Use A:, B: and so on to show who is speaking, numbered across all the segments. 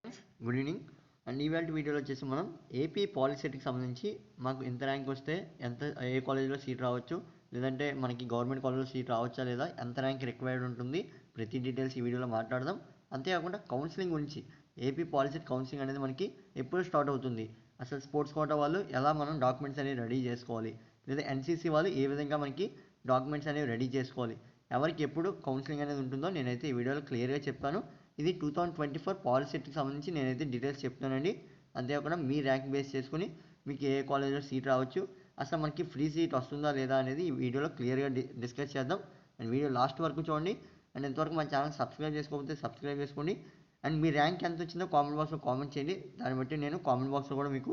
A: Good evening and ఈవేళ వీడియోలో వచ్చేసి మనం ఏపీ పాలిసెట్కి సంబంధించి మాకు ఎంత ర్యాంక్ వస్తే ఎంత ఏ కాలేజీలో సీట్ రావచ్చు, లేదంటే మనకి గవర్నమెంట్ కాలేజ్లో సీట్ రావచ్చా లేదా, ఎంత ర్యాంక్ రిక్వైర్డ్ ఉంటుంది, ప్రతి డీటెయిల్స్ ఈ వీడియోలో మాట్లాడదాం. అంతేకాకుండా కౌన్సిలింగ్ గురించి, ఏపీ పాలిసెట్ కౌన్సిలింగ్ అనేది మనకి ఎప్పుడు స్టార్ట్ అవుతుంది, అసలు స్పోర్ట్స్ కోటా వాళ్ళు ఎలా మనం డాక్యుమెంట్స్ అనేవి రెడీ చేసుకోవాలి, లేదా ఎన్సీసీ వాళ్ళు ఏ విధంగా మనకి డాక్యుమెంట్స్ అనేవి రెడీ చేసుకోవాలి, ఎవరికి ఎప్పుడు కౌన్సిలింగ్ అనేది ఉంటుందో నేనైతే ఈ వీడియోలో క్లియర్గా చెప్తాను. ఇది 2024 పాలిసెట్కి సంబంధించి నేనైతే డీటెయిల్స్ చెప్తానండి. అంతేకాకుండా మీ ర్యాంక్ బేస్ చేసుకుని మీకు ఏ కాలేజ్లో సీట్ రావచ్చు, అసలు మనకి ఫ్రీ సీట్ వస్తుందా లేదా అనేది ఈ వీడియోలో క్లియర్గా డిస్కస్ చేద్దాం. అండ్ వీడియో లాస్ట్ వరకు చూడండి. అండ్ ఇంతవరకు మన ఛానల్ సబ్స్క్రైబ్ చేసుకోకపోతే సబ్స్క్రైబ్ చేసుకోండి. అండ్ మీ ర్యాంక్ ఎంత వచ్చిందో కామెంట్ బాక్స్లో కామెంట్ చేయండి. దాన్ని బట్టి నేను కామెంట్ బాక్స్లో కూడా మీకు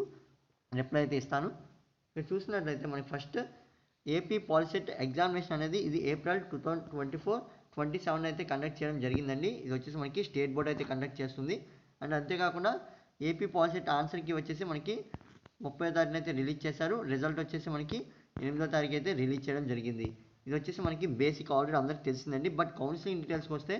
A: రిప్లై అయితే ఇస్తాను. మీరు చూసినట్లయితే మనకి ఫస్ట్ ఏపీ పాలిసెట్ ఎగ్జామినేషన్ అనేది ఇది ఏప్రిల్ 2024-27 అయితే కండక్ట్ చేయడం జరిగిందండి. ఇది వచ్చేసి మనకి స్టేట్ బోర్డ్ అయితే కండక్ట్ చేస్తుంది. అండ్ అంతేకాకుండా ఏపీ పాలిసెట్ ఆన్సర్కి వచ్చేసి మనకి 30వ తారీఖున అయితే రిలీజ్ చేశారు. రిజల్ట్ వచ్చేసి మనకి 8వ తారీఖు అయితే రిలీజ్ చేయడం జరిగింది. ఇది వచ్చేసి మనకి బేసిక్ ఆల్రెడీ అందరికి తెలిసిందండి. బట్ కౌన్సిలింగ్ డీటెయిల్స్కి వస్తే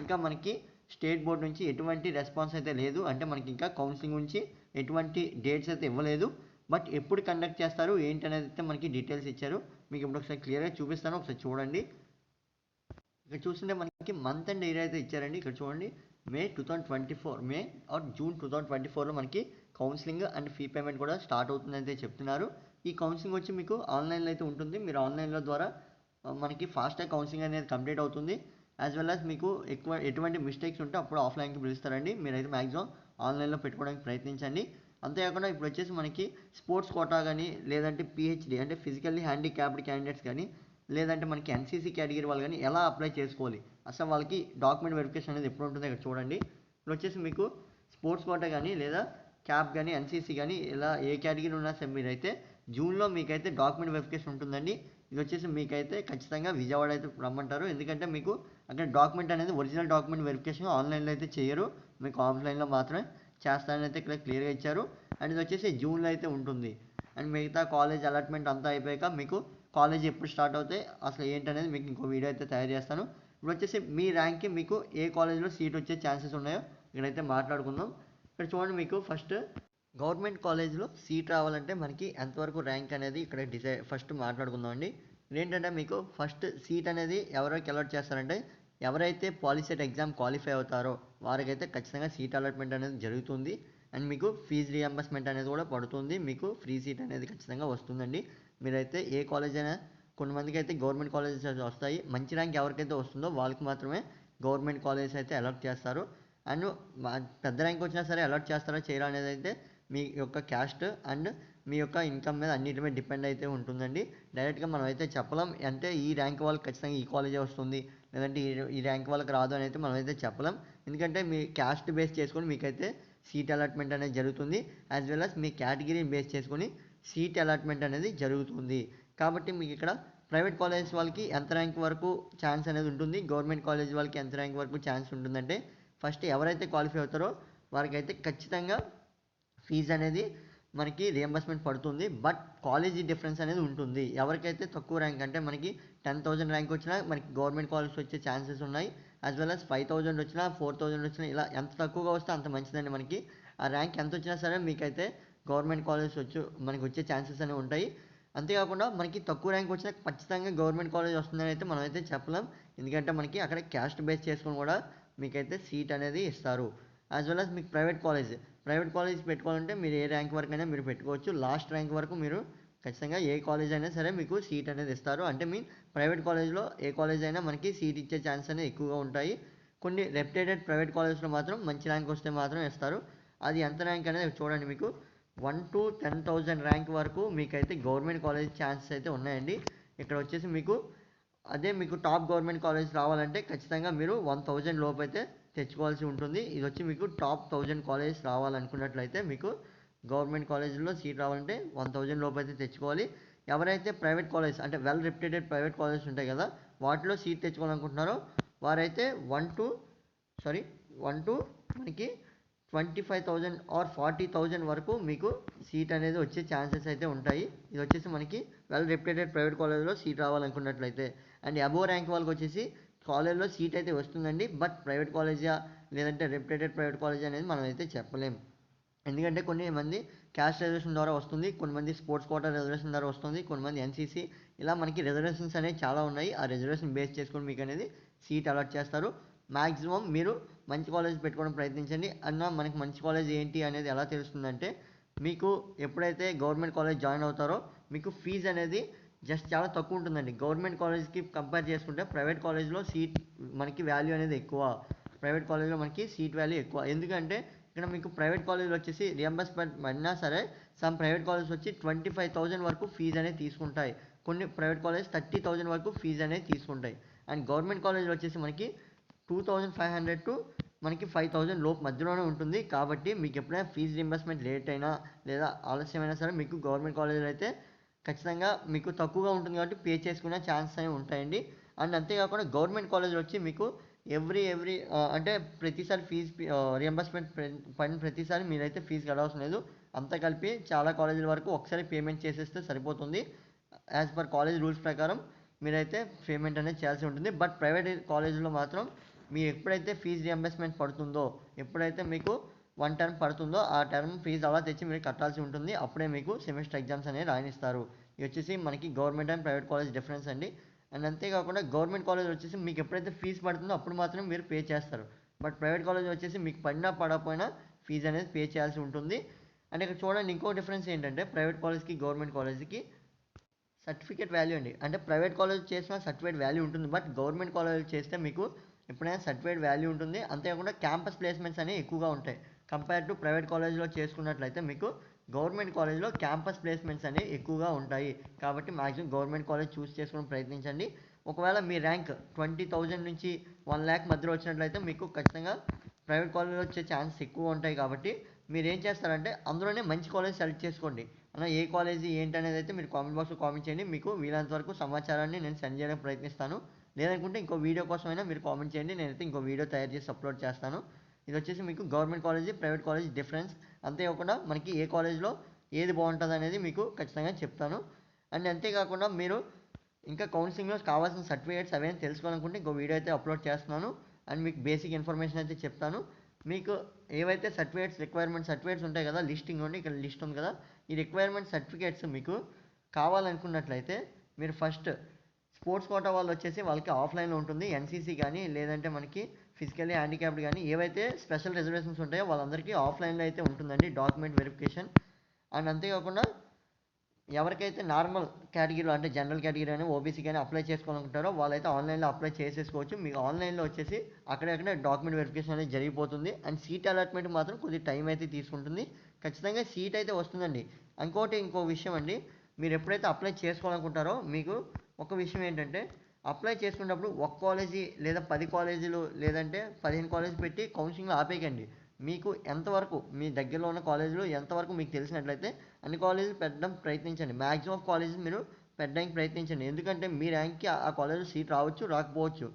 A: ఇంకా మనకి స్టేట్ బోర్డ్ నుంచి ఎటువంటి రెస్పాన్స్ అయితే లేదు. అంటే మనకి ఇంకా కౌన్సిలింగ్ నుంచి ఎటువంటి డేట్స్ అయితే ఇవ్వలేదు. బట్ ఎప్పుడు కండక్ట్ చేస్తారు ఏంటి అనేది అయితే మనకి డీటెయిల్స్ ఇచ్చారు. మీకు ఇప్పుడు ఒకసారి క్లియర్గా చూపిస్తాను, ఒకసారి చూడండి. ఇక్కడ చూస్తుంటే మనకి మంత్ అండ్ ఇయర్ అయితే ఇచ్చారండి. ఇక్కడ చూడండి, మే 2024 మే ఆర్ జూన్ 2024లో మనకి కౌన్సిలింగ్ అండ్ ఫీ పేమెంట్ కూడా స్టార్ట్ అవుతుందని అయితే చెప్తున్నారు. ఈ కౌన్సిలింగ్ వచ్చి మీకు ఆన్లైన్లో అయితే ఉంటుంది. మీరు ఆన్లైన్లో ద్వారా మనకి ఫాస్ట్గా కౌన్సిలింగ్ అనేది కంప్లీట్ అవుతుంది. యాజ్ వెల్ యాజ్ మీకు ఎటువంటి మిస్టేక్స్ ఉంటే అప్పుడు ఆఫ్లైన్కి పిలుస్తారండి. మీరైతే మ్యాక్సిమం ఆన్లైన్లో పెట్టుకోవడానికి ప్రయత్నించండి. అంతేకాకుండా ఇప్పుడు వచ్చేసి మనకి స్పోర్ట్స్ కోటా కానీ, లేదంటే పిహెచ్డి అంటే ఫిజికల్లీ హ్యాండిక్యాప్డ్ క్యాండిడేట్స్ కానీ, లేదంటే మనకి ఎన్సీసీ కేటగిరీ వాళ్ళు కానీ ఎలా అప్లై చేసుకోవాలి, అసలు వాళ్ళకి డాక్యుమెంట్ వెరిఫికేషన్ అనేది ఎప్పుడు ఉంటుందో ఇక్కడ చూడండి. ఇప్పుడు వచ్చేసి మీకు స్పోర్ట్స్ కోటా కానీ, లేదా క్యాప్ కానీ, ఎన్సీసీ కానీ ఇలా ఏ కేటగిరీ ఉన్నా సరే మీరైతే జూన్లో మీకైతే డాక్యుమెంట్ వెరిఫికేషన్ ఉంటుందండి. ఇది వచ్చేసి మీకైతే ఖచ్చితంగా విజయవాడ అయితే రమ్మంటారు. ఎందుకంటే మీకు అక్కడ డాక్యుమెంట్ అనేది ఒరిజినల్ డాక్యుమెంట్ వెరిఫికేషన్ ఆన్లైన్లో అయితే చేయరు, మీకు ఆఫ్లైన్లో మాత్రమే చేస్తారని అయితే ఇక్కడ క్లియర్గా ఇచ్చారు. అండ్ ఇది వచ్చేసి జూన్లో అయితే ఉంటుంది. అండ్ మిగతా కాలేజ్ అలాట్మెంట్ అంతా అయిపోయాక మీకు కాలేజ్ ఎప్పుడు స్టార్ట్ అవుతాయి అసలు ఏంటనేది మీకు ఇంకో వీడియో అయితే తయారు చేస్తాను. ఇప్పుడు వచ్చేసి మీ ర్యాంక్కి మీకు ఏ కాలేజ్లో సీట్ వచ్చే ఛాన్సెస్ ఉన్నాయో ఇక్కడైతే మాట్లాడుకుందాం. ఇక్కడ చూడండి, మీకు ఫస్ట్ గవర్నమెంట్ కాలేజ్లో సీట్ రావాలంటే మనకి ఎంతవరకు ర్యాంక్ అనేది ఇక్కడ ఫస్ట్ మాట్లాడుకుందాం అండి. ఏంటంటే మీకు ఫస్ట్ సీట్ అనేది ఎవరికి అలాట్ చేస్తారంటే ఎవరైతే పాలిసెట్ ఎగ్జామ్ క్వాలిఫై అవుతారో వారికైతే ఖచ్చితంగా సీట్ అలాట్మెంట్ అనేది జరుగుతుంది. అండ్ మీకు ఫీజు రియంబర్స్మెంట్ అనేది కూడా పడుతుంది. మీకు ఫ్రీ సీట్ అనేది ఖచ్చితంగా వస్తుందండి. మీరైతే ఏ కాలేజ్ అయినా, కొంతమందికి అయితే గవర్నమెంట్ కాలేజెస్ వస్తాయి. మంచి ర్యాంక్ ఎవరికైతే వస్తుందో వాళ్ళకి మాత్రమే గవర్నమెంట్ కాలేజెస్ అయితే అలాట్ చేస్తారు. అండ్ పెద్ద ర్యాంక్ వచ్చినా సరే అలాట్ చేస్తారా చేయరా అనేది అయితే మీ యొక్క క్యాస్ట్ అండ్ మీ యొక్క ఇన్కమ్ మీద అన్నిటి మీద డిపెండ్ అయితే ఉంటుందండి. డైరెక్ట్గా మనం అయితే చెప్పలేం, అంటే ఈ ర్యాంక్ వాళ్ళకి ఖచ్చితంగా ఈ కాలేజే వస్తుంది, లేదంటే ఈ ర్యాంక్ వాళ్ళకి రాదు అని అయితే మనం అయితే చెప్పలేం. ఎందుకంటే మీ క్యాస్ట్ బేస్ చేసుకొని మీకైతే సీట్ అలాట్మెంట్ అనేది జరుగుతుంది. యాజ్ వెల్ యాజ్ మీ కేటగిరీని బేస్ చేసుకొని సీట్ అలాట్మెంట్ అనేది జరుగుతుంది. కాబట్టి మీకు ఇక్కడ ప్రైవేట్ కాలేజ్ వాళ్ళకి ఎంత ర్యాంక్ వరకు ఛాన్స్ అనేది ఉంటుంది, గవర్నమెంట్ కాలేజ్ వాళ్ళకి ఎంత ర్యాంక్ వరకు ఛాన్స్ ఉంటుందంటే ఫస్ట్ ఎవరైతే క్వాలిఫై అవుతారో వారికైతే ఖచ్చితంగా ఫీజు అనేది మనకి రియంబర్స్మెంట్ పడుతుంది. బట్ కాలేజీ డిఫరెన్స్ అనేది ఉంటుంది. ఎవరికైతే తక్కువ ర్యాంక్ అంటే మనకి 10,000 ర్యాంక్ వచ్చినా మనకి గవర్నమెంట్ కాలేజ్ వచ్చే ఛాన్సెస్ ఉన్నాయి. యాజ్ వెల్ యాజ్ 5,000 వచ్చినా 4,000 వచ్చినా ఇలా ఎంత తక్కువగా వస్తే అంత మంచిదండి. మనకి ఆ ర్యాంక్ ఎంత వచ్చినా సరే మీకైతే గవర్నమెంట్ కాలేజ్ మనకి వచ్చే ఛాన్సెస్ అనేవి ఉంటాయి. అంతేకాకుండా మనకి తక్కువ ర్యాంక్ వచ్చినా ఖచ్చితంగా గవర్నమెంట్ కాలేజ్ వస్తుందని అయితే మనం అయితే చెప్పలేం. ఎందుకంటే మనకి అక్కడ క్యాస్ట్ బేస్ చేసుకొని కూడా మీకైతే సీట్ అనేది ఇస్తారు. యాజ్ వెల్ యాజ్ మీకు ప్రైవేట్ కాలేజ్ పెట్టుకోవాలంటే మీరు ఏ ర్యాంక్ వరకు అయినా మీరు పెట్టుకోవచ్చు. లాస్ట్ ర్యాంక్ వరకు మీరు ఖచ్చితంగా ఏ కాలేజ్ అయినా సరే మీకు సీట్ అనేది ఇస్తారు. అంటే ప్రైవేట్ కాలేజ్లో ఏ కాలేజ్ అయినా మనకి సీట్ ఇచ్చే ఛాన్స్ అనేది ఎక్కువగా ఉంటాయి. కొన్ని రెప్యుటెడ్ ప్రైవేట్ కాలేజ్లో మాత్రం మంచి ర్యాంక్ వస్తే మాత్రం ఇస్తారు. అది ఎంత ర్యాంక్ అనేది చూడండి, మీకు 1 to 10,000 ర్యాంక్ వరకు మీకైతే గవర్నమెంట్ కాలేజ్ ఛాన్సెస్ అయితే ఉన్నాయండి. ఇక్కడ వచ్చేసి మీకు అదే మీకు టాప్ గవర్నమెంట్ కాలేజ్ రావాలంటే ఖచ్చితంగా మీరు 1,000 లోపు అయితే తెచ్చుకోవాల్సి ఉంటుంది. ఇది వచ్చి మీకు టాప్ 1,000 కాలేజ్ రావాలనుకున్నట్లయితే మీకు గవర్నమెంట్ కాలేజీలో సీట్ రావాలంటే 1,000 లోపు అయితే తెచ్చుకోవాలి. ఎవరైతే ప్రైవేట్ కాలేజ్ అంటే వెల్ రెప్యుటెడ్ ప్రైవేట్ కాలేజెస్ ఉంటాయి కదా, వాటిలో సీట్ తెచ్చుకోవాలనుకుంటున్నారో వారైతే 1 to మనకి 25,000 ఆర్ 40,000 వరకు మీకు సీట్ అనేది వచ్చే ఛాన్సెస్ అయితే ఉంటాయి. ఇది వచ్చేసి మనకి వెల్ రెప్యుటెడ్ ప్రైవేట్ కాలేజ్లో సీట్ రావాలనుకున్నట్లయితే. అండ్ అబోవ్ ర్యాంక్ వాళ్ళకి వచ్చేసి కాలేజ్లో సీట్ అయితే వస్తుందండి. బట్ ప్రైవేట్ కాలేజా లేదంటే రెప్యూటెడ్ ప్రైవేట్ కాలేజ్ అనేది మనం అయితే చెప్పలేం. ఎందుకంటే కొన్ని మంది క్యాస్ట్ రిజర్వేషన్ ద్వారా వస్తుంది, కొంతమంది స్పోర్ట్స్ కోటా రిజర్వేషన్ ద్వారా వస్తుంది, కొంతమంది ఎన్సీసీ, ఇలా మనకి రిజర్వేషన్స్ అనేవి చాలా ఉన్నాయి. ఆ రిజర్వేషన్ బేస్ చేసుకొని మీకు అనేది సీట్ అలాట్ చేస్తారు. మ్యాక్సిమం మీరు మంచి కాలేజ్ పెట్టుకోవడం ప్రయత్నించండి. మనకి మంచి కాలేజ్ ఏంటి అనేది ఎలా తెలుస్తుందంటే, మీకు ఎప్పుడైతే గవర్నమెంట్ కాలేజ్ జాయిన్ అవుతారో మీకు ఫీజు అనేది జస్ట్ చాలా తక్కువ ఉంటుందండి. గవర్నమెంట్ కాలేజ్కి కంపేర్ చేసుకుంటే ప్రైవేట్ కాలేజ్లో సీట్ మనకి వాల్యూ అనేది ఎక్కువ. ప్రైవేట్ కాలేజ్లో మనకి సీట్ వాల్యూ ఎక్కువ. ఎందుకంటే ఇక్కడ మీకు ప్రైవేట్ కాలేజ్లో వచ్చేసి రియంబర్స్మెంట్ పడినా సరే సమ్ ప్రైవేట్ కాలేజ్ వచ్చి 25,000 వరకు ఫీజు అనేది తీసుకుంటాయి. కొన్ని ప్రైవేట్ కాలేజ్ 30,000 వరకు ఫీజు అనేది తీసుకుంటాయి. అండ్ గవర్నమెంట్ కాలేజ్లో వచ్చేసి మనకి 2,500 టు మనకి 5,000 లోపు మధ్యలోనే ఉంటుంది. కాబట్టి మీకు ఎప్పుడైనా ఫీజు రింబర్స్మెంట్ లేట్ అయినా లేదా ఆలస్యమైనా సరే మీకు గవర్నమెంట్ కాలేజ్లో అయితే ఖచ్చితంగా మీకు తక్కువగా ఉంటుంది కాబట్టి పే చేసుకునే ఛాన్సెస్ అనేవి ఉంటాయండి. అండ్ అంతేకాకుండా గవర్నమెంట్ కాలేజ్లో వచ్చి మీకు ఎవ్రీ అంటే ప్రతిసారి ఫీజు రియంబర్స్మెంట్ పడిన ప్రతిసారి మీరైతే ఫీజు కట్టాల్సిన లేదు. అంతా కలిపి చాలా కాలేజీల వరకు ఒకసారి పేమెంట్ చేసేస్తే సరిపోతుంది. యాజ్ పర్ కాలేజ్ రూల్స్ ప్రకారం మీరైతే పేమెంట్ అనేది చేయాల్సి ఉంటుంది. బట్ ప్రైవేట్ కాలేజీలో మాత్రం మీరు ఎప్పుడైతే ఫీజు రియంబర్స్మెంట్ పడుతుందో, ఎప్పుడైతే మీకు 1 టర్మ్ పడుతుందో ఆ టర్మ్ ఫీజు అలా తెచ్చి మీరు కట్టాల్సి ఉంటుంది. అప్పుడే మీకు సెమిస్టర్ ఎగ్జామ్స్ అనేవి రాయనిస్తారు. ఇది వచ్చేసి మనకి government and private college difference అండి. అండ్ అంతేకాకుండా గవర్నమెంట్ కాలేజ్ వచ్చేసి మీకు ఎప్పుడైతే ఫీజు పడుతుందో అప్పుడు మాత్రమే మీరు పే చేస్తారు. బట్ ప్రైవేట్ కాలేజ్ వచ్చేసి మీకు పడినా పడకపోయినా ఫీజు అనేది పే చేయాల్సి ఉంటుంది. అండ్ ఇక్కడ చూడండి, ఇంకో డిఫరెన్స్ ఏంటంటే ప్రైవేట్ కాలేజ్కి గవర్నమెంట్ కాలేజ్కి సర్టిఫికేట్ వాల్యూ అండి. అంటే ప్రైవేట్ కాలేజ్ చేసిన సర్టిఫికేట్ వాల్యూ ఉంటుంది, బట్ గవర్నమెంట్ కాలేజ్ చేస్తే మీకు ఎప్పుడైనా సర్టిఫికేట్ వాల్యూ ఉంటుంది. అంతేకాకుండా క్యాంపస్ ప్లేస్మెంట్స్ అనేవి ఎక్కువగా ఉంటాయి. కంపేర్ టు ప్రైవేట్ కాలేజ్లో చేసుకున్నట్లయితే మీకు గవర్నమెంట్ కాలేజ్లో క్యాంపస్ ప్లేస్మెంట్స్ అనేవి ఎక్కువగా ఉంటాయి. కాబట్టి మ్యాక్సిమం గవర్నమెంట్ కాలేజ్ చూస్ చేసుకుని ప్రయత్నించండి. ఒకవేళ మీ ర్యాంక్ 20,000 నుంచి 1,00,000 మధ్యలో వచ్చినట్లయితే మీకు ఖచ్చితంగా ప్రైవేట్ కాలేజ్లో వచ్చే ఛాన్సెస్ ఎక్కువ ఉంటాయి. కాబట్టి మీరు ఏం చేస్తారంటే అందులోనే మంచి కాలేజ్ సెలెక్ట్ చేసుకోండి. అన్న ఏ కాలేజీ ఏంటి అనేది అయితే మీరు కామెంట్ బాక్స్లో కామెంట్ చేయండి. మీకు వీలైనంత వరకు సమాచారాన్ని నేను సెండ్ చేయడానికి ప్రయత్నిస్తాను. లేదనుకుంటే ఇంకో వీడియో కోసమైనా మీరు కామెంట్ చేయండి. నేనైతే ఇంకో వీడియో తయారు చేసి అప్లోడ్ చేస్తాను. ఇది వచ్చేసి మీకు government college, private college difference. అంతేకాకుండా మనకి ఏ కాలేజ్లో ఏది బాగుంటుంది అనేది మీకు ఖచ్చితంగా చెప్తాను. అండ్ అంతేకాకుండా మీరు ఇంకా కౌన్సిలింగ్లో కావాల్సిన సర్టిఫికేట్స్ అవన్నీ తెలుసుకోవాలనుకుంటే ఇంకో వీడియో అయితే అప్లోడ్ చేస్తున్నాను. అండ్ మీకు బేసిక్ ఇన్ఫర్మేషన్ అయితే చెప్తాను. మీకు ఏవైతే సర్టిఫికేట్స్ ఉంటాయి కదా, లిస్టింగ్ ఉండి ఇక్కడ లిస్ట్ ఉంది కదా, ఈ రిక్వైర్మెంట్ సర్టిఫికేట్స్ మీకు కావాలనుకున్నట్లయితే మీరు ఫస్ట్ స్పోర్ట్స్ కోటా వాళ్ళు వచ్చేసి వాళ్ళకి ఆఫ్లైన్లో ఉంటుంది. ఎన్సీసీ కానీ లేదంటే మనకి ఫిజికల్లీ హ్యాండిక్యాప్డ్ కానీ ఏవైతే స్పెషల్ రిజర్వేషన్స్ ఉంటాయో వాళ్ళందరికీ ఆఫ్లైన్లో అయితే ఉంటుందండి డాక్యుమెంట్ వెరిఫికేషన్. అండ్ అంతేకాకుండా ఎవరికైతే నార్మల్ కేటగిరీలో అంటే జనరల్ కేటగిరీ అని ఓబీసీ కానీ అప్లై చేసుకోవాలనుకుంటారో వాళ్ళైతే ఆన్లైన్లో అప్లై చేసేసుకోవచ్చు. మీకు ఆన్లైన్లో వచ్చేసి అక్కడెక్కడే డాక్యుమెంట్ వెరిఫికేషన్ అనేది జరిగిపోతుంది. అండ్ సీట్ అలాట్మెంట్ మాత్రం కొద్దిగా టైం అయితే తీసుకుంటుంది. ఖచ్చితంగా సీట్ అయితే వస్తుందండి. ఇంకో విషయం అండి, మీరు ఎప్పుడైతే అప్లై చేసుకోవాలనుకుంటారో మీకు ఒక విషయం ఏంటంటే అప్లై చేసుకున్నప్పుడు ఒక కాలేజీ లేదా 10 కాలేజీలు లేదంటే 15 కాలేజీలు పెట్టి కౌన్సిలింగ్లో ఆపేయకండి. మీకు ఎంతవరకు మీ దగ్గరలో ఉన్న కాలేజీలు ఎంతవరకు మీకు తెలిసినట్లయితే అన్ని కాలేజీలు పెట్టడం ప్రయత్నించండి. మ్యాక్సిమం ఆఫ్ కాలేజెస్ మీరు పెట్టడానికి ప్రయత్నించండి. ఎందుకంటే మీ ర్యాంక్కి ఆ కాలేజీలో సీట్ రావచ్చు, రాకపోవచ్చు.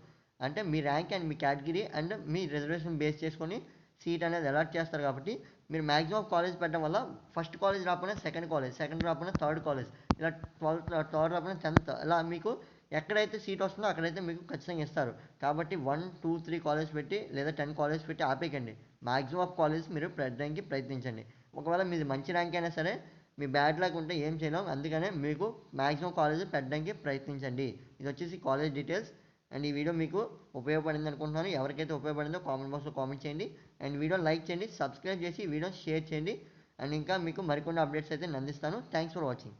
A: అంటే మీ ర్యాంక్ అండ్ మీ కేటగిరీ అండ్ మీ రిజర్వేషన్ బేస్ చేసుకొని సీట్ అనేది అలాట్ చేస్తారు. కాబట్టి మీరు మ్యాక్సిమం కాలేజ్ పెట్టడం వల్ల ఫస్ట్ కాలేజ్ రాకపోయినా సెకండ్ రాకపోయినా థర్డ్ కాలేజ్, ఇలా 12th థర్డ్ రాకపోయినా 10th, ఇలా మీకు ఎక్కడైతే సీట్ వస్తుందో అక్కడైతే మీకు ఖచ్చితంగా ఇస్తారు. కాబట్టి 1, 2, 3 కాలేజ్ పెట్టి లేదా 10 కాలేజ్ పెట్టి ఆపేయకండి. మ్యాక్సిమం ఆఫ్ కాలేజెస్ మీరు పెట్టడానికి ప్రయత్నించండి. ఒకవేళ మీది మంచి ర్యాంక్ అయినా సరే మీ బ్యాడ్ లక్ ఉంటే ఏం చేయలేం. అందుకనే మీకు మ్యాక్సిమం కాలేజ్ పెట్టడానికి ప్రయత్నించండి. ఇది వచ్చేసి కాలేజ్ డీటెయిల్స్. అండ్ ఈ వీడియో మీకు ఉపయోగపడింది అనుకుంటున్నాను. ఎవరికైతే ఉపయోగపడిందో కామెంట్ బాక్స్లో కామెంట్ చేయండి. అండ్ వీడియో లైక్ చేయండి, సబ్స్క్రైబ్ చేసి వీడియో షేర్ చేయండి. అండ్ ఇంకా మీకు మరికొన్ని అప్డేట్స్ అయితే అందిస్తాను. Thanks for watching.